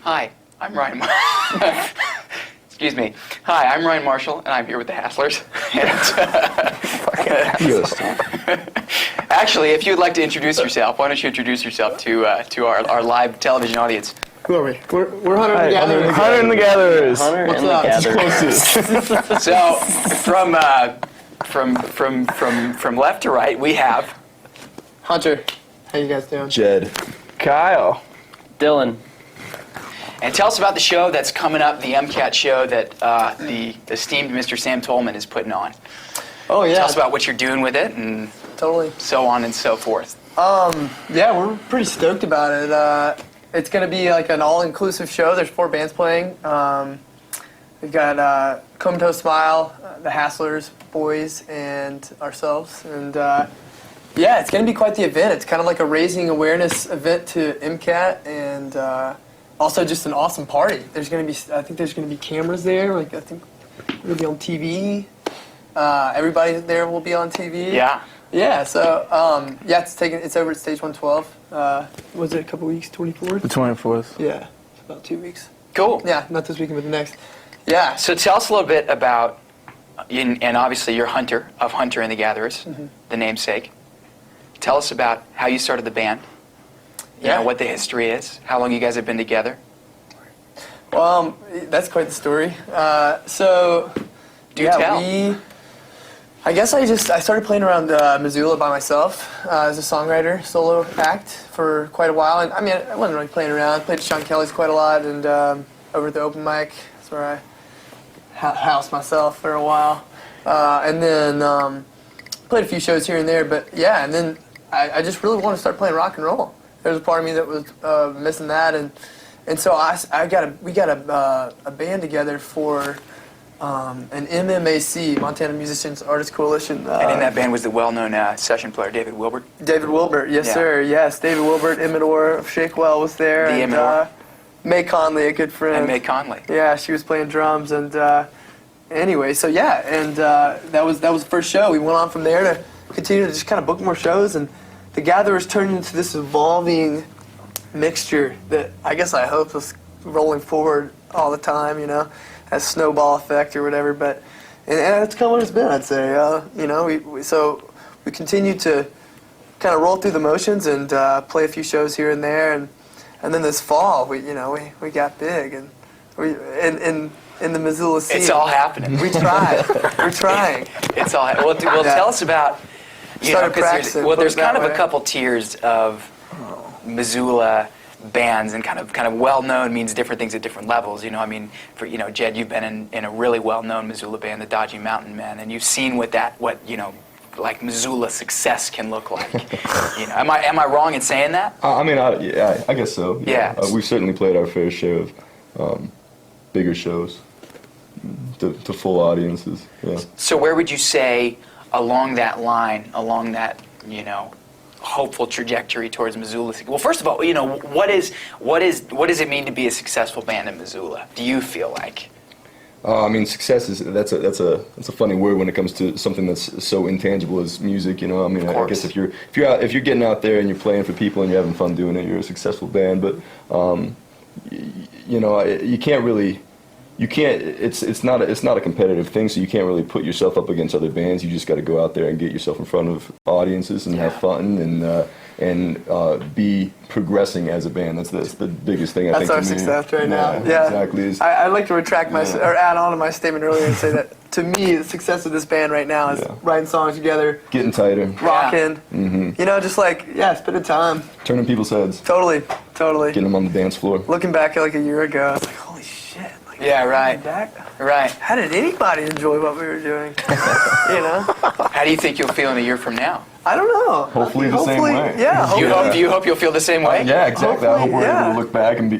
Hi, I'm Ryan. Excuse me. Hi, I'm Ryan Marshall, and I'm here with the Hasslers. Actually, if you'd like to introduce yourself, why don't you introduce yourself to our live television audience? Who are we? We're Hunter and the Gatherers. Hunter and the Gatherers. What's up? Closest. So, from left to right, we have Hunter. How you guys doing? Jed. Kyle. Dylan. And tell us about the show that's coming up, the MCAT show that the esteemed Mr. Sam Tolman is putting on. Oh, yeah. Tell us about what you're doing with it and Totally. so on and so forth. Yeah, we're pretty stoked about it. It's going to be like an all-inclusive show. There's 4 bands playing. We've got Comatose Smile, the Hasslers, Boys, and ourselves. And yeah, it's going to be quite the event. It's kind of like a raising awareness event to MCAT, and also just an awesome party. I think there's going to be cameras there. Like I think we'll be on TV. Everybody there will be on TV. Yeah. Yeah. So yeah, it's over at Stage 112. Was it a couple weeks? 24th. The 24th. Yeah, it's about 2 weeks. Cool. Yeah, not this weekend, but the next. Yeah. So tell us a little bit about, and obviously you're Hunter of Hunter and the Gatherers, the namesake. Tell us about how you started the band. You know, what the history is, how long you guys have been together. Well, that's quite the story. So, Do tell. I guess I started playing around Missoula by myself as a songwriter, solo act for quite a while. And I mean, I wasn't really playing around. I played at Sean Kelly's quite a lot, and over at the open mic, that's where I housed myself for a while. And then played a few shows here and there. But yeah, and then I just really wanted to start playing rock and roll. There was a part of me that was missing that, and so we got a band together for an MMAC, Montana Musicians Artists Coalition. And in that band was the well-known session player, David Wilbert. David Wilbert, yes sir, yes. David Wilbert, Emmett Orr of Shakewell was there. The and Emmett Orr. May Conley, a good friend. And May Conley. Yeah, she was playing drums, and anyway, so yeah, and that was the first show. We went on from there to continue to just kind of book more shows, and the Gatherers turned into this evolving mixture that I hope is rolling forward all the time, you know, as snowball effect or whatever. But and that's kind of what it's been, I'd say. You know, we continue to kind of roll through the motions and play a few shows here and there, and then this fall we got big, and we in the Missoula scene. It's all happening. We tried. We're trying. It's all. Well, tell us about. There's kind of a couple tiers of Missoula bands, and kind of well-known means different things at different levels. You know, I mean, for Jed, you've been in a really well-known Missoula band, the Dodgy Mountain Men, and you've seen what like Missoula success can look like. You know, am I wrong in saying that? I mean, I guess so. Yeah. We've certainly played our fair share of bigger shows to full audiences. Yeah. So where would you say along that line, along that, hopeful trajectory towards Missoula? Well, first of all, what does it mean to be a successful band in Missoula? Do you feel like? I mean, success that's a funny word when it comes to something that's so intangible as music. You know, I mean, I guess if you're getting out there and you're playing for people and you're having fun doing it, you're a successful band. But you can't really. It's not a competitive thing, so you can't really put yourself up against other bands. You just got to go out there and get yourself in front of audiences and have fun and be progressing as a band. That's the biggest thing I think. That's our success right now. Yeah, exactly. I'd like to retract or add on to my statement earlier and say that to me, the success of this band right now is writing songs together, getting tighter, rocking. Just like spending time, turning people's heads. Totally. Getting them on the dance floor. Looking back at like a year ago, I was like, holy shit. Yeah, right. Right. How did anybody enjoy what we were doing? How do you think you'll feel in a year from now? I don't know. Hopefully the same way. Yeah. You hope you'll feel the same way? Yeah, exactly. I hope we're able to look back and be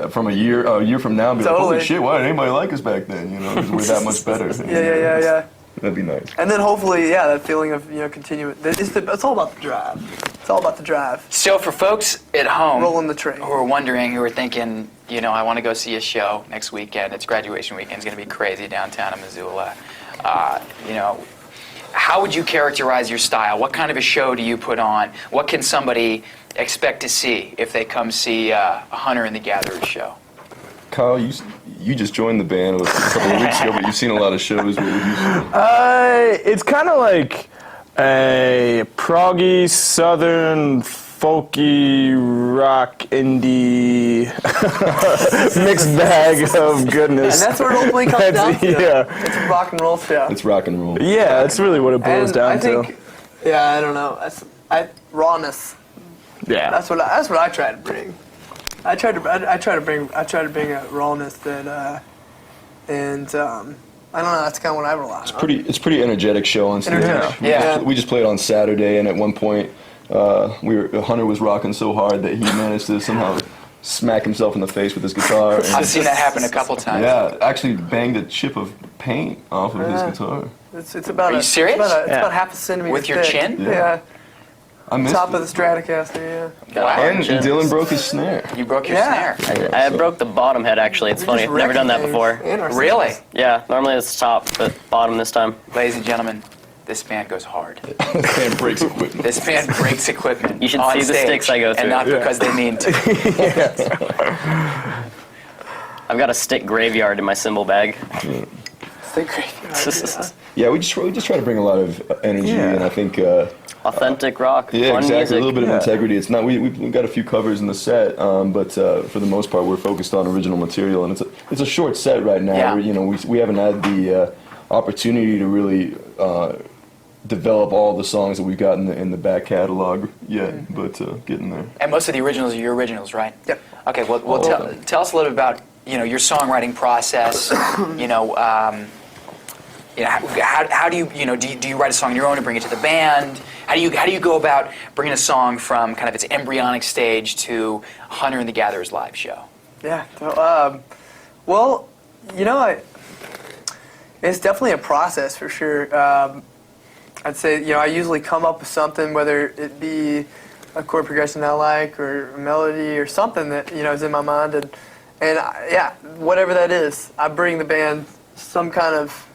from a year from now and be like, holy shit, why didn't anybody like us back then? Because we're that much better. Yeah. That'd be nice. And then hopefully, that feeling of continuing. It's all about the drive. It's all about the drive. So for folks at home, rolling the train, who are thinking, I want to go see a show next weekend. It's graduation weekend. It's going to be crazy downtown in Missoula. How would you characterize your style? What kind of a show do you put on? What can somebody expect to see if they come see a Hunter and the Gatherers show? Kyle, you just joined the band a couple of weeks ago, but you've seen a lot of shows. What would you say? It's kind of like a proggy, southern, folky, rock, indie mixed bag of goodness. And that's what it ultimately comes down to. Yeah. It's a rock and roll show. It's rock and roll. Yeah, that's really what it boils And down I think, to. yeah, I don't know. Rawness. Yeah. That's what I try to bring. I try to bring a rawness that, and I don't know. That's kind of what I rely on. It's pretty energetic show on stage. Energetic. Yeah. We just played on Saturday, and at one point, Hunter was rocking so hard that he managed to somehow smack himself in the face with his guitar. And I've seen that happen a couple times. yeah, actually banged a chip of paint off of his guitar. It's about. Are you serious? It's about half a centimeter With your thick. chin? Yeah. I missed Top it. of the Stratocaster. Yeah. Wow. And Dylan broke his snare. You broke your Yeah. snare. I broke the bottom head, actually. It's funny. I've never done that before. Really? Yeah, normally it's top, but bottom this time. Ladies and gentlemen, this band goes hard. This band breaks equipment. This band breaks equipment. You should on see the stage, sticks I go through. And not because they mean to. I've got a stick graveyard in my cymbal bag. Stay crazy. Yeah, we just try to bring a lot of energy, Yeah. and I think Authentic rock, yeah, fun exactly. music. A little bit of integrity. It's not we've got a few covers in the set, but for the most part, we're focused on original material, and it's a short set right now. Yeah. You know, we haven't had the opportunity to really develop all the songs that we've got in the back catalog yet, but getting there. And most of the originals are your originals, right? Yep. Okay, well All of them. tell us a little about your songwriting process. How do you do you write a song on your own and bring it to the band? How do you go about bringing a song from kind of its embryonic stage to Hunter and the Gatherers live show? Yeah. So, well, it's definitely a process for sure. I'd say, I usually come up with something, whether it be a chord progression I like or a melody or something that, is in my mind. And whatever that is, I bring the band some kind of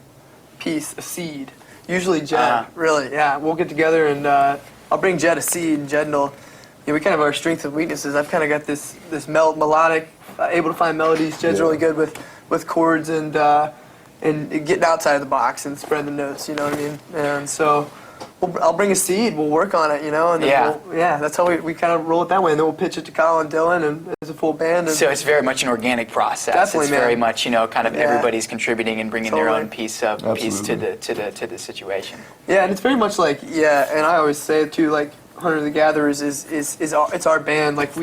piece, a seed. Usually Jed, really, yeah. We'll get together and I'll bring Jed a seed, and Jed will, we kind of have our strengths and weaknesses. I've kind of got this melodic, able to find melodies. Jed's really good with chords and getting outside of the box and spreading the notes, you know what I mean? And so I'll bring a seed, we'll work on it, and then that's how we kind of roll it that way, and then we'll pitch it to Kyle and Dylan and as a full band. And so it's very much an organic process. Definitely, it's man. very much kind of everybody's contributing and bringing their own piece to the situation. Yeah, and it's very much like and I always say it too, like Hunter the Gatherers is our band. Like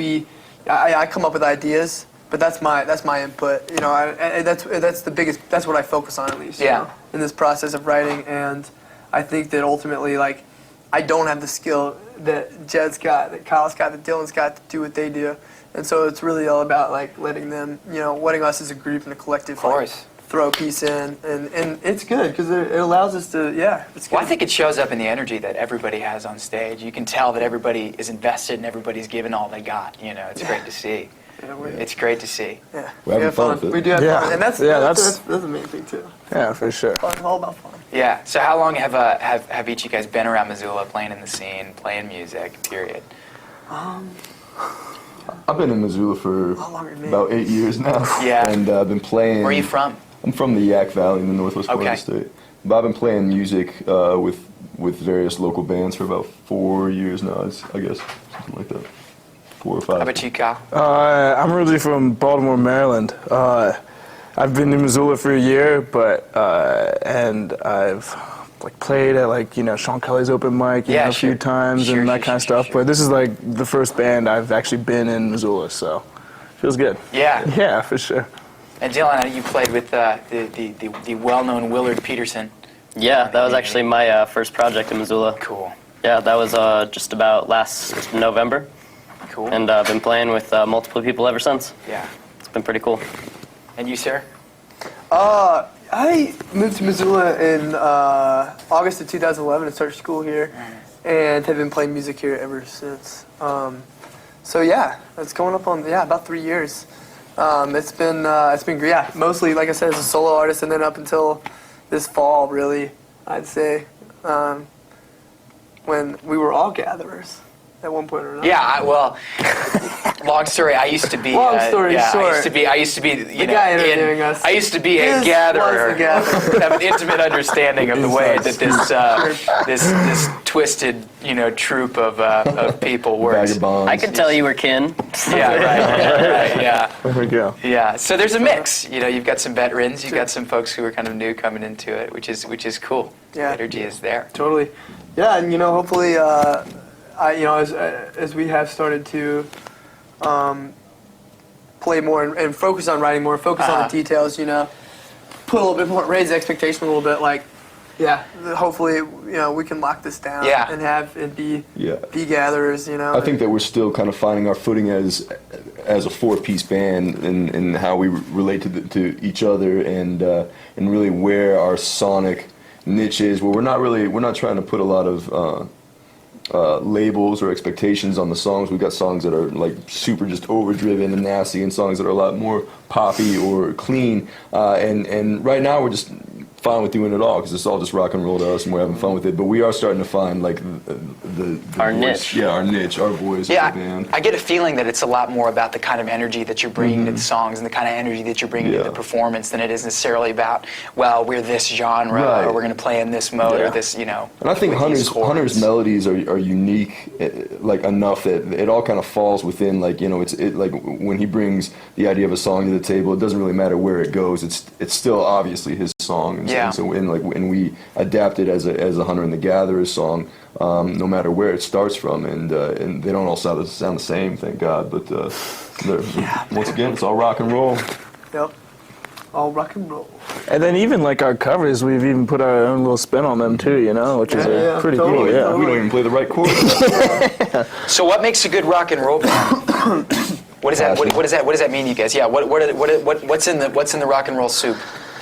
I come up with ideas, but that's my input. That's the biggest. That's what I focus on, at least. In this process of writing. And I think that ultimately, like, I don't have the skill that Jed's got, that Kyle's got, that Dylan's got to do what they do. And so it's really all about, like, letting them, letting us as a group and a collective, throw a piece in. And it's good because it allows us to, it's good. Well, I think it shows up in the energy that everybody has on stage. You can tell that everybody is invested and everybody's giving all they got. It's great to see. Yeah, it's great to see. Yeah, We're having fun with it. We do have fun, and that's the main thing too. Yeah, for sure. Fun, all about fun. Yeah. So how long have each of you guys been around Missoula, playing in the scene, playing music? Period. I've been in Missoula for about 8 years now. Yeah. And I've been playing. Where are you from? I'm from the Yak Valley in the northwest part of the state. But I've been playing music with various local bands for about 4 years now, I guess, something like that. 4 or 5. How about you, Kyle? I'm originally from Baltimore, Maryland. I've been in Missoula for a year, and I've played at Sean Kelly's open mic a few times and that kind of stuff. But this is the first band I've actually been in Missoula, so feels good. Yeah. Yeah, for sure. And Dylan, you played with the well-known Willard Peterson. Yeah, that was actually my first project in Missoula. Cool. Yeah, that was just about last November. Cool. And I've been playing with multiple people ever since. Yeah. It's been pretty cool. And you, sir? I moved to Missoula in August of 2011 to start school here, and have been playing music here ever since. So yeah, it's going up on about 3 years. It's been great. Yeah, mostly, like I said, as a solo artist, and then up until this fall, really, I'd say, when we were all gatherers. at one point or another. Yeah, well, long story. I used to be. Long story short. I used to be. The guy interviewing us. I used to be a This gatherer. was the gatherer. Have an intimate understanding of the way that this twisted, troop of people works. Vagabonds. I could tell you were kin. Yeah, right, yeah. There we go. Yeah, so there's a mix. You've got some veterans, you've got some folks who are kind of new coming into it, which is cool. Yeah. The energy is there. Totally. Yeah, and hopefully, as we have started to play more and focus on writing more, focus on the details, put a little bit more, raise the expectation a little bit, hopefully, we can lock this down and be gatherers, I think that we're still kind of finding our footing as a four-piece band and how we relate to each other and really where our sonic niche is. Where we're not trying to put a lot of labels or expectations on the songs. We've got songs that are like super just overdriven and nasty, and songs that are a lot more poppy or clean. And right now we're just fine with doing it all because it's all just rock and roll to us, and we're having fun with it. But we are starting to find like our voice, niche. Yeah, our niche, our voice. Yeah, of the band. I get a feeling that it's a lot more about the kind of energy that you're bringing to the songs and the kind of energy that you're bringing to the performance than it is necessarily about, well, we're this genre or we're going to play in this mode or this, And I think Hunter's melodies are unique, like enough that it all kind of falls within, like, it's like when he brings the idea of a song to the table, it doesn't really matter where it goes. It's still obviously his song. And we adapt it as a Hunter and the Gatherers song, no matter where it starts from, and they don't all sound the same, thank God. But once again, it's all rock and roll. Yep, all rock and roll. And then even like our covers, we've even put our own little spin on them too, which is pretty totally, cool. Yeah, We don't even play the right chords. So what makes a good rock and roll band? What does that mean, you guys? Yeah, what's in the rock and roll soup?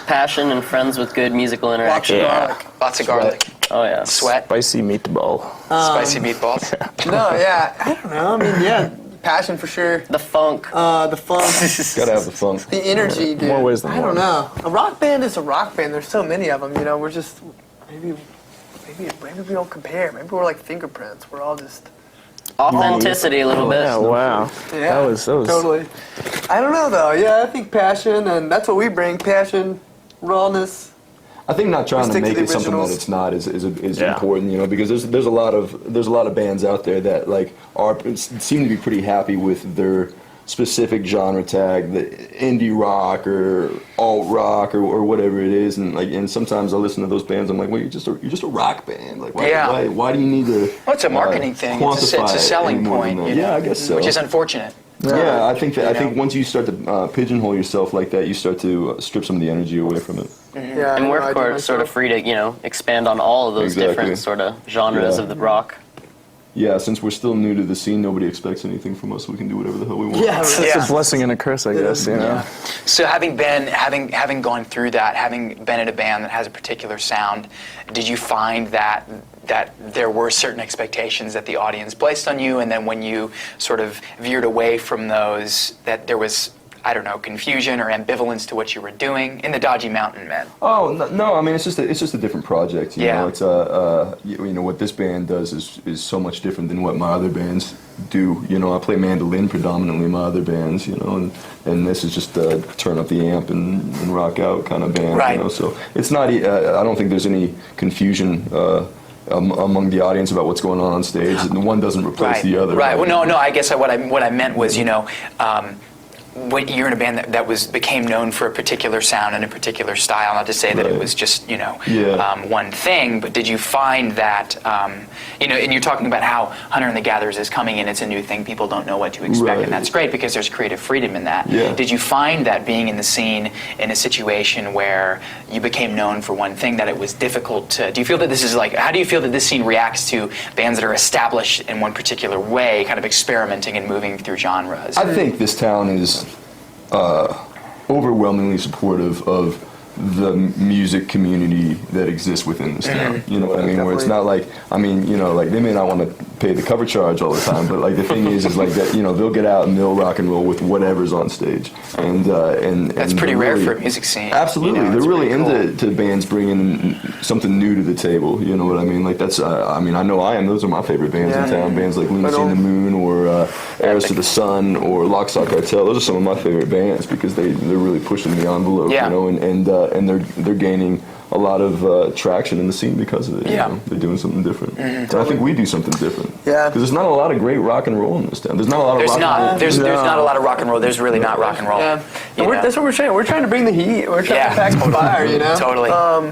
Passion and friends with good musical interaction. Lots of garlic. Oh yeah. Sweat. Spicy meatball. Spicy meatballs. I don't know. I mean, passion for sure. The funk. The funk. Gotta have the funk. The energy, dude. More ways than I one. don't know. A rock band is a rock band. There's so many of them. We're just maybe we don't compare. Maybe we're like Fingerprints. We're all just Authenticity a little bit. Yeah, wow. Yeah, That was totally. I don't know though. Yeah, I think passion, and that's what we bring: passion, rawness. I think not trying to Stick to make the it something that originals. it's not is important, because there's a lot of bands out there that like seem to be pretty happy with their specific genre tag, the indie rock or alt rock or whatever it is, and sometimes I listen to those bands, I'm like, well, you're just a rock band, like why do you need to? Well, it's a marketing thing. It's a selling point. I guess so. Which is unfortunate. Yeah, I think I think once you start to pigeonhole yourself like that, you start to strip some of the energy away from it. Yeah, And we're sort of free to, expand on all of those different sort of genres of the rock. Yeah, since we're still new to the scene, nobody expects anything from us. We can do whatever the hell we want. Yeah, It's a blessing and a curse, I guess. So having gone through that, having been in a band that has a particular sound, did you find that there were certain expectations that the audience placed on you, and then when you sort of veered away from those, that there was, I don't know, confusion or ambivalence to what you were doing in the Dodgy Mountain Men? Oh no! I mean, it's just a different project. You know, it's what this band does is so much different than what my other bands do. I play mandolin predominantly in my other bands. And this is just a turn up the amp and rock out kind of band. Right. So it's not. I don't think there's any confusion among the audience about what's going on stage. And one doesn't replace the other. Right. Well, no. I guess what I meant was, when you're in a band that became known for a particular sound and a particular style, not to say that it was just one thing, but did you find that and you're talking about how Hunter and the Gatherers is coming in, it's a new thing, people don't know what to expect, and that's great because there's creative freedom in that. Did you find that being in the scene in a situation where you became known for one thing, that it was difficult to, do you feel that this is how do you feel that this scene reacts to bands that are established in one particular way, kind of experimenting and moving through genres? I think this town is overwhelmingly supportive of the music community that exists within this town. You know what I mean? Where it's not like, I mean, you know, like they may not want to pay the cover charge all the time, but like the thing is like that, you know, they'll get out and they'll rock and roll with whatever's on stage. And that's pretty rare really, for a music scene. Absolutely, you know, they're really cool. into bands bringing something new to the table. You know what I mean? Like that's, I mean, I know I am. Those are my favorite bands in town. Bands like Lunacy in the Moon or Heirs to the Sun or Lock, Stock, Cartel. Those are some of my favorite bands because they're really pushing the envelope. You know, and they're gaining a lot of traction in the scene because of it. You know? They're doing something different. And I think we do something different. Yeah. Because there's not a lot of great rock and roll in this town. There's not a lot of rock and roll. There's not a lot of rock and roll. There's really not rock and roll. Yeah. That's what we're trying. We're trying to bring the heat. We're trying to pack the fire, you know?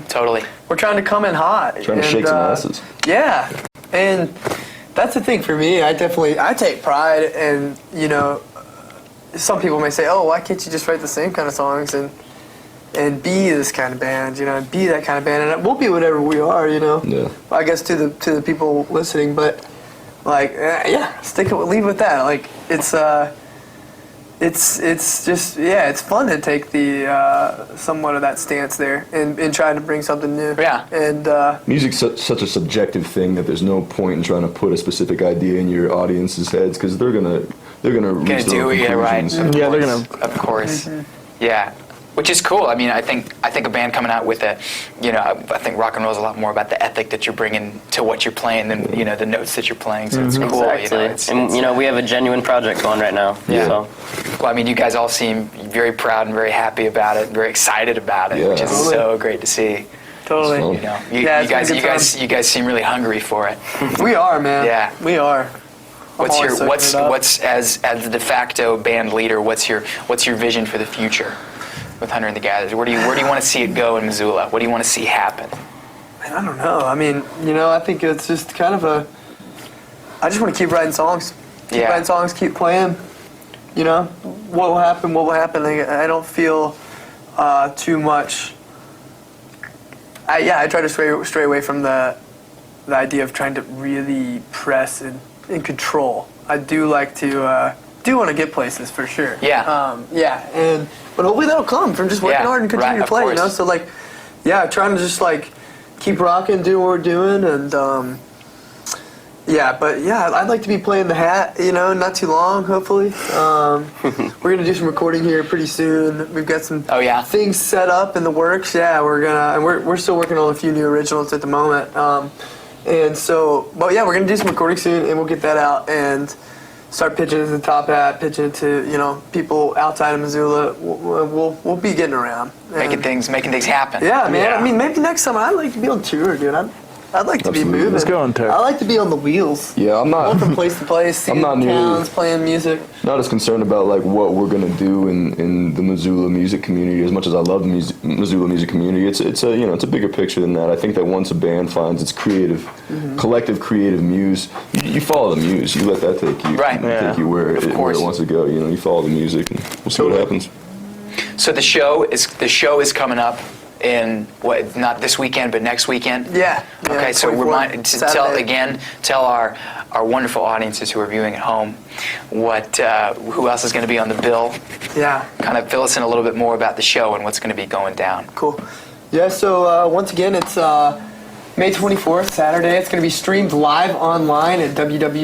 Totally. We're trying to come in hot. Trying to shake some asses. Yeah. And that's the thing for me. I take pride in, you know, some people may say, oh, why can't you just write the same kind of songs and be this kind of band, you know, and be that kind of band, and we'll be whatever we are, you know. Yeah. I guess to the people listening, but like, leave with that. Like, it's just it's fun to take the somewhat of that stance there and trying to bring something new. Yeah. And music's such a subjective thing that there's no point in trying to put a specific idea in your audience's heads because they're gonna reach their own conclusions. Yeah, they're gonna. Of course. Yeah. Which is cool. I mean, I think a band coming out with I think rock and roll is a lot more about the ethic that you're bringing to what you're playing than, you know, the notes that you're playing. So it's cool. Exactly. You know, we have a genuine project going right now. Yeah. So. Well, I mean, you guys all seem very proud and very happy about it, and very excited about it, which is so great to see. Totally. You know, you guys seem really hungry for it. We are, man. Yeah. We are. What's as the de facto band leader? What's your vision for the future with Hunter and the Gatherers? Where do you want to see it go in Missoula? What do you want to see happen? Man, I don't know. I mean, you know, I think it's just kind of I just want to keep writing songs. Keep writing songs, keep playing. You know, what will happen, I don't feel too much. I try to stray away from the idea of trying to really press and control. I do like to want to get places for sure. Yeah. But hopefully that'll come from just working hard and continue to play. You know, so like, trying to just like keep rocking, do what we're doing, and I'd like to be playing the Hat. You know, not too long, hopefully. We're gonna do some recording here pretty soon. We've got some things set up in the works. Yeah, we're still working on a few new originals at the moment. And so, but yeah, we're gonna do some recording soon, and we'll get that out and start pitching it to the Top Hat, pitching it to, you know, people outside of Missoula. We'll be getting around, making things happen. Yeah, man. Yeah. I mean, maybe next summer I'd like to be on tour, dude. I'd like to be moving. Let's go on tour. I like to be on the wheels. Yeah, I'm not. Going from place to place, seeing towns, playing music. Not as concerned about like what we're gonna do in the Missoula music community as much as I love the Missoula music community. It's a bigger picture than that. I think that once a band finds its collective creative muse, you follow the muse. You let that take you take you where it wants to go. You know, you follow the music, and we'll see what happens. So the show is coming up in not this weekend but next weekend. Yeah. Okay, so tell our wonderful audiences who are viewing at home who else is going to be on the bill. Yeah. Kind of fill us in a little bit more about the show and what's going to be going down. Cool. Yeah. So once again, it's May 24th, Saturday. It's going to be streamed live online at www.gigi.org.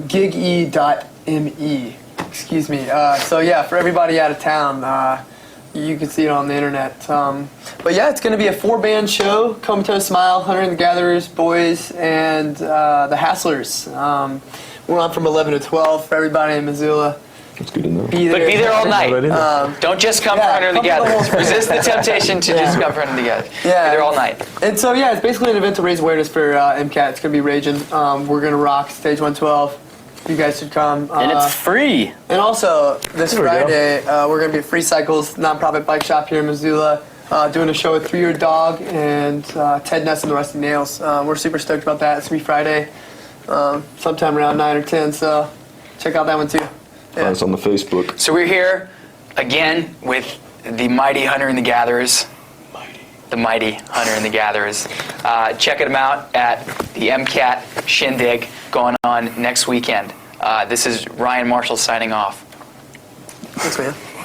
Gigi.me. Excuse me. For everybody out of town, you can see it on the internet. It's going to be a 4-band show. Comatose Smile, Hunter and the Gatherers, Boys, and the Hasslers. We're on from 11 to 12 for everybody in Missoula. That's good to know. Be there all night. Don't just come for Hunter and the Gatherers. Resist the temptation to just come for Hunter and the Gatherers. Yeah. Be there all night. And so, it's basically an event to raise awareness for MCAT. It's going to be raging. We're going to rock Stage 112. You guys should come. And it's free. And also, this Friday, we're going to be at Free Cycles, nonprofit bike shop here in Missoula, doing a show with 3 Year Dog and Ted Ness and the Rusty Nails. We're super stoked about that. It's going to be Friday, sometime around 9 or 10, so check out that one too. Find us on the Facebook. So we're here again with the mighty Hunter and the Gatherers. The mighty Hunter and the Gatherers. Check them out at the MCAT Shindig going on next weekend. This is Ryan Marshall signing off. Thanks, man.